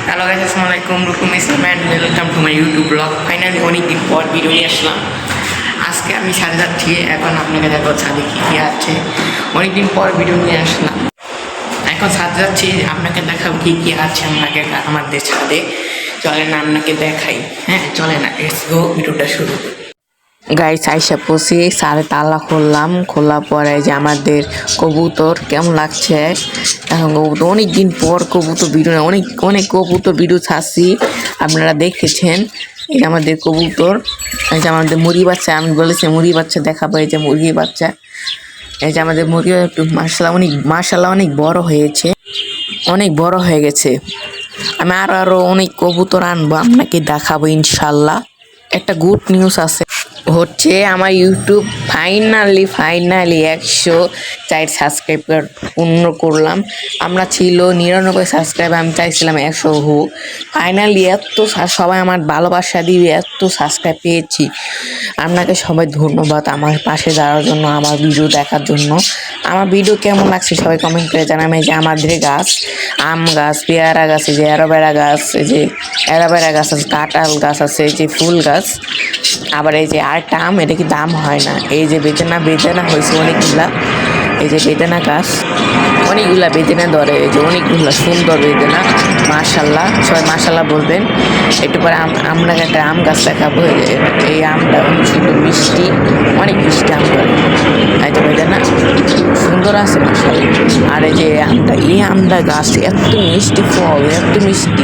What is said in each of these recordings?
Hello guys, আসসালামু আলাইকুম। Rukum Islam and welcome to my YouTube vlog. Finally অনেকদিন পর ভিডিও নিয়ে আসলাম। আজকে আমি ছাদে যাচ্ছি, এখন আপনাকে দেখো ছাদে কী কী আছে। অনেকদিন পর ভিডিও নিয়ে আসলাম, এখন ছাদে যাচ্ছি, আপনাকে দেখাবো কী কী আছে আমাদের ছাদে। চলেন আপনাকে দেখাই। হ্যাঁ চলেন, লেটস গো, ভিডিওটা শুরু। গাইস আইসা পড়ছি, সাড়ে তালা খুললাম, খোলার পরে যে আমাদের কবুতর কেমন লাগছে। এখন কবুতর অনেকদিন পর কবুতর ভিডিও, অনেক অনেক কবুতর ভিডিও ছাড়ছি, আপনারা দেখেছেন। এই যে আমাদের কবুতর, এই যে আমাদের মুরগি বাচ্চা, আমি বলেছি মুরগি বাচ্চা দেখাবো। এই যে মুরগি বাচ্চা, এই যে আমাদের মুরগি একটু মার্শাল্লাহ অনেক বড় হয়েছে, অনেক বড় হয়ে গেছে। আমি আরো অনেক কবুতর আনবো, আপনাকে দেখাবো ইনশাল্লাহ। একটা গুড নিউজ আছে, হচ্ছে আমার ইউটিউব ফাইনালি 104 সাবস্ক্রাইবার পূর্ণ করলাম। আমরা ছিল 99 সাবস্ক্রাইবার, আমি চাইছিলাম 100 হোক। ফাইনালি এত সবাই আমার ভালোবাসা দিবে, এত সাবস্ক্রাইব পেয়েছি। আপনাকে সবাই ধন্যবাদ আমার পাশে যাওয়ার জন্য, আমার ভিডিও দেখার জন্য। আমার ভিডিও কেমন লাগছে সবাই কমেন্ট করে জানাবেন। যে আমাদের গাছ, আম গাছ, পেয়ারা গাছ, এই যে অ্যালোভেরা গাছ, এই যে অ্যালোভেরা গাছ আছে, কাঁঠাল গাছ আছে, এই যে ফুল গাছ, আবার এই যে আরেকটা আম, এটা কি দাম হয় না। এই যে বেদানা হয়েছে অনেকগুলা, এই যে বেদানা গাছ অনেকগুলা বেদানা ধরে, এই যে অনেকগুলা সুন্দর বেদানা, মাশাল্লাহ। সবাই মাশাল্লাহ বলবেন। একটু পরে আপনাকে একটা আম গাছ দেখাবো। এই আমটা অনেক সুন্দর মিষ্টি, অনেক মিষ্টি আম ধরে, এই যে বেদানা সুন্দর আছে মাশাল্লাহ। আর এই আমটা গাছ এত মিষ্টি ফল, এত মিষ্টি।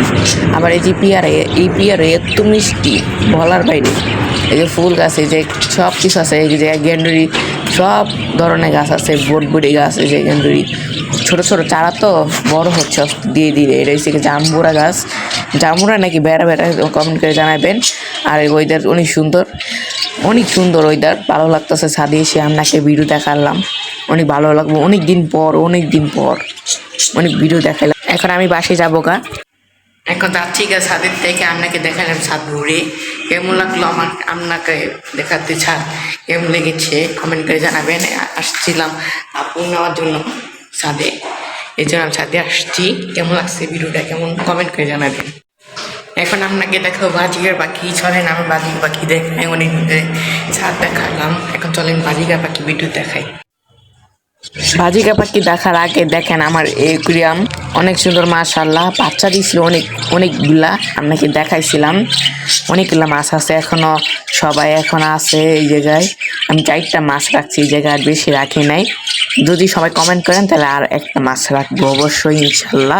আবার এই যে পেয়ারা, এই পেয়ারা এত মিষ্টি বলার বাইরে। এই যে ফুল গাছ, এই যে সব কিছু আছে, এই যে গেন্ডুরি, সব ধরনের গাছ আছে, বটবুটি গাছ, এই যে গেন্ডুরি ছোট ছোট চারা তো বড় হচ্ছে ধীরে ধীরে। এটা হচ্ছে জাম্বুরা গাছ, জাম্বুরা নাকি বেড়া কমেন্ট করে জানাবেন। আর ওয়েদার অনেক সুন্দর ওয়েদার, ভালো লাগতেছে। ছাদে এসে আপনাকে ভিডিও দেখালাম, অনেক ভালো লাগবে। অনেক দিন পর অনেক ভিডিও দেখালাম। এখন আমি বাসে যাবো গা, এখন যাচ্ছি গা ছাদের থেকে। আপনাকে দেখালাম ছাদ ঘুরে, কেমন লাগলো আপনাকে দেখাতে। ছাদ কেমন লেগেছে কমেন্ট করে জানাবেন। আসছিলাম আপু নেওয়ার জন্য ছাদে, এই জন্য আমি ছাদে আসছি। কেমন লাগছে ভিডিওটা, কেমন কমেন্ট করে জানাবেন। এখন আপনাকে দেখো বাজিকার পাখি। চলেন আমি বাজিকার পাখি দেখাই, অনেক ছাদ দেখালাম। এখন চলেন বাজিকার পাখি ভিডিও দেখাই। বাজিকা পাখি দেখার আগে দেখেন আমার একুরিয়াম অনেক সুন্দর, মাশাল্লাহ। বাচ্চা দিয়েছিল অনেকগুলা, আপনাকে দেখাইছিলাম। অনেকগুলা মাছ আছে এখনো, সবাই এখন আছে এই জায়গায়। আমি 4টা মাছ রাখছি এই জায়গায়, আর বেশি রাখি নাই। যদি সবাই কমেন্ট করেন তাহলে আর একটা মাছ রাখবো অবশ্যই ইনশাল্লাহ।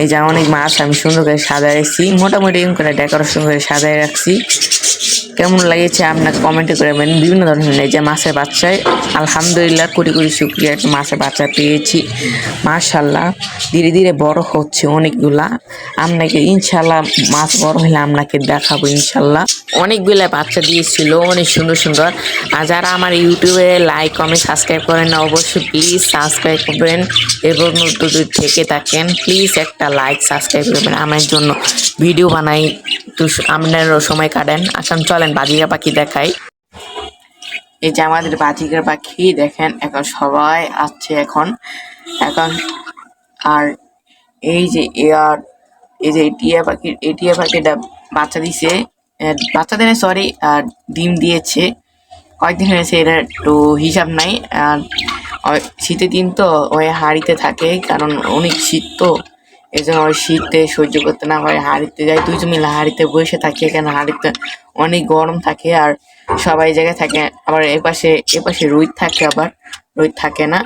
এই যে অনেক মাছ আমি সুন্দর করে সাজায় রাখছি, মোটামুটি করে ডেকোরেশন করে সাজায় রাখছি। কেমন লাগেছে আপনাকে কমেন্টে করবেন। বিভিন্ন ধরনের এই যে মাছের বাচ্চায় আলহামদুলিল্লাহ কোটি শুকরিয়া, একটা মাছের বাচ্চা পেয়েছি মাশাল্লাহ। ধীরে ধীরে বড় হচ্ছে অনেকগুলা। আপনাকে ইনশাল্লাহ মাছ বড় হলে আপনাকে দেখাবো ইনশাল্লাহ। অনেকগুলা বাচ্চা দিয়েছিল, অনেক সুন্দর। আর যারা আমার ইউটিউবে লাইক কমেন্ট সাবস্ক্রাইব করেন না, অবশ্যই প্লিজ সাবস্ক্রাইব করবেন। এবং যদি থেকে থাকেন প্লিজ একটা লাইক সাবস্ক্রাইব করবেন আমার জন্য, ভিডিও বানাই তো আপনারও সময় কাটেন। আসুন চলেন বাজিকা পাখি দেখাই। এই যে আমাদের বাজিকার পাখি দেখেন, এখন সবাই আছে এখন। আর এই যে টিয়া পাখিটা বাচ্চা দিছে, বাচ্চা দেয় সরি, আর ডিম দিয়েছে। কয়েকদিন হয়েছে, এটা একটু হিসাব নাই। আর শীতের দিন তো ওই হাঁড়িতে থাকে, কারণ অনেক শীত তো, এই জন্য ওই শীতে সহ্য করতে না হয় হাঁড়িতে যায়। দুইজন মিলে হাঁড়িতে বসে থাকে, কেন হাঁড়িতে অনেক গরম থাকে আর সবাই জায়গায় থাকে। আবার এপাশে রোদ থাকে, আবার রোদ থাকে না।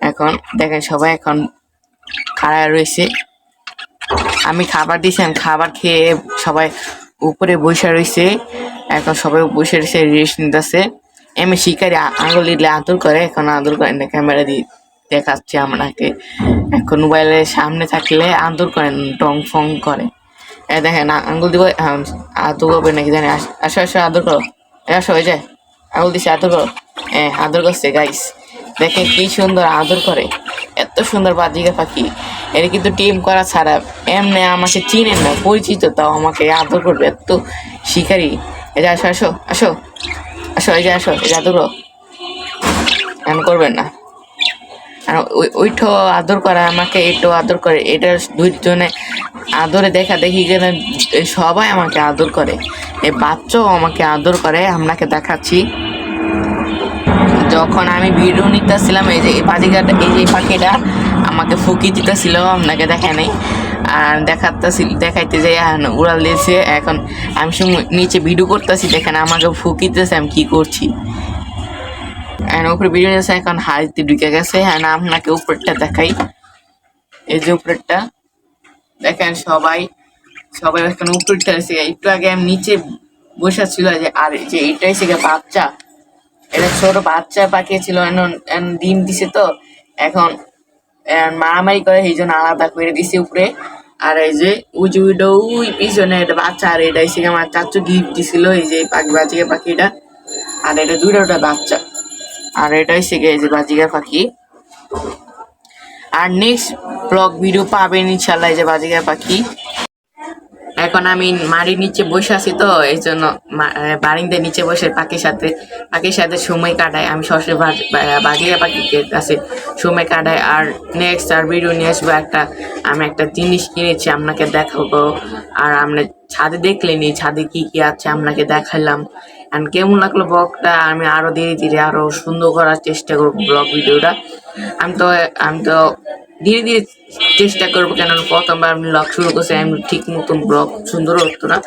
এখন দেখেন সবাই এখন খাড়া রয়েছে। আমি খাবার দিয়েছিলাম, খাবার খেয়ে সবাই উপরে বসে রয়েছে। এখন সবাই বসে রয়েছে, রেস্ট নিতেছে। এমনি শিকারি আঙুল দিলে আদর করে, এখন আদর করেন না, ক্যামেরা দিয়ে দেখাচ্ছে আপনাকে। এখন মোবাইলের সামনে থাকলে আদর করেন, টং ফং করে। দেখেন আঙুল দিব, আদর করবে নাকি জানি। আসো আদর করো, আসো, হয়ে যায় আঙুল দিছে, আদর করো। আদর করছে গাইস, দেখেন কি সুন্দর আদর করে। এত সুন্দর বাজিকা পাখি, এটা কিন্তু টিম করা ছাড়া এমনি আমাকে চিনেন না, পরিচিত, তাও আমাকে আদর করবে, এত শিকারি। এই যে আসো, এই যে আসো, এই যে আদর করো, এমন করবেন না। আর ওইটাও আদর করে আমাকে, এটাও আদর করে। এটা দুইজনে আদরে দেখা দেখি কেন সবাই আমাকে আদর করে, এই বাচ্চাও আমাকে আদর করে। আপনাকে দেখাচ্ছি, যখন আমি ভিডিও নিতেছিলাম এই যে এই বাজিগাটা, এই যে পাখিটা আমাকে ফুকি দিতেছিল, আপনাকে দেখায় নাই আর দেখাইতে যাই উড়াল দিয়েছে। এখন আমি নিচে ভিডিও করতেছি, দেখেন আমাকে ফুকি দিতেছে আমি কি করছি। উপরে ভিডিও নিয়েছে, এখন হাড়িতে ঢুকে গেছে। হ্যাঁ, আপনাকে উপরেরটা দেখাই, এই যে উপরেরটা দেখেন। সবাই সবাই এখন উপরেরটা এসে, একটু আগে আমি নিচে বসে ছিল যে, আর যে এটাই সে বাচ্চা, এটা ছোট বাচ্চা পাখি ছিল, ডিম দিছে তো এখন মারামারি করে, এই জন্য আলাদা করে দিছে উপরে। আর এই যে ওই পিছনে একটা বাচ্চা, আর এটা এসে আমার চাচু গিফট দিছিল, এই যে বাজিকা পাখিটা। আর এটা দুইটা বাচ্চা, আর এটা এসে এই যে বাজিকা পাখি। আর নেক্সট ব্লগ ভিডিও পাবেন ইনশাল্লাহ এই যে বাজিকা পাখি। এখন আমি মাটির নিচে বসে আছি তো এই জন্য বারিন্দার নিচে বসে পাখির সাথে সময় কাটাই। আমি সবসময় বাজিকা পাখির কাছে সময় কাটাই। আর নেক্সট আর ভিডিও নিয়ে আসবো আমি একটা জিনিস কিনেছি, আপনাকে দেখাবো। আর আমরা ছাদে দেখলেনি, ছাদে কি কি আছে আপনাকে দেখালাম। আর কেমন লাগলো ব্লগটা, আমি আরো ধীরে ধীরে আরো সুন্দর করার চেষ্টা করবো ব্লগ ভিডিওটা। আমি তো ধীরে ধীরে চেষ্টা করবো, কেন প্রথমবার আমি ব্লগ শুরু করছি, আমি ঠিক মতন ব্লগ সুন্দর হতো না,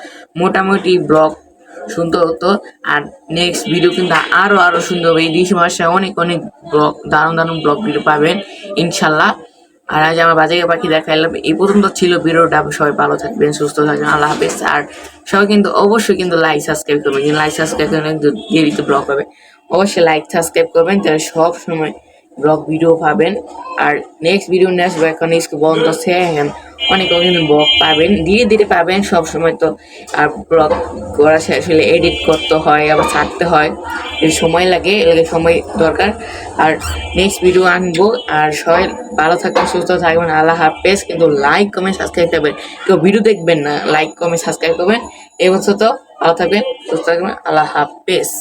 মোটামুটি ব্লগ সুন্দর হতো। আর নেক্সট ভিডিও কিন্তু আরো সুন্দর হবে। এই ডিসেম্বর অনেক ব্লগ, দারুণ ব্লগ ভিডিও পাবেন ইনশাল্লাহ। আর আজ আমার বাজিকা পাখি দেখাইলাম, এই পর্যন্ত ছিল ভিডিওটা। সবাই ভালো থাকবেন, সুস্থ থাকবেন, আল্লাহ হাফেজ। আর সবাই কিন্তু অবশ্যই কিন্তু লাইক সাবস্ক্রাইব করবেন, লাইক সাবস্ক্রাইব করলে দেরিতে ব্লগ হবে। অবশ্যই লাইক সাবস্ক্রাইব করবেন, তাহলে সব সময় ব্লগ ভিডিও পাবেন। আর নেক্সট ভিডিও নিয়ে আসবো, এখন স্কুল বন্ধ আছে, এখন অনেক ব্লগ পাবেন, ধীরে ধীরে পাবেন সব সময় তো। আর ব্লগ করা আসলে এডিট করতে হয়, আবার ছাড়তে হয়, সময় লাগে, সময় দরকার। আর নেক্সট ভিডিও আনবো। আর সবাই ভালো থাকবেন, সুস্থ থাকবেন, আল্লাহ হাফেজ। কিন্তু লাইক কমেন্ট সাবস্ক্রাইব করবেন, কেউ ভিডিও দেখবেন না, লাইক কমেন্ট সাবস্ক্রাইব করবেন। এই বছর তো ভালো থাকবেন, সুস্থ থাকবেন, আল্লাহ হাফেজ।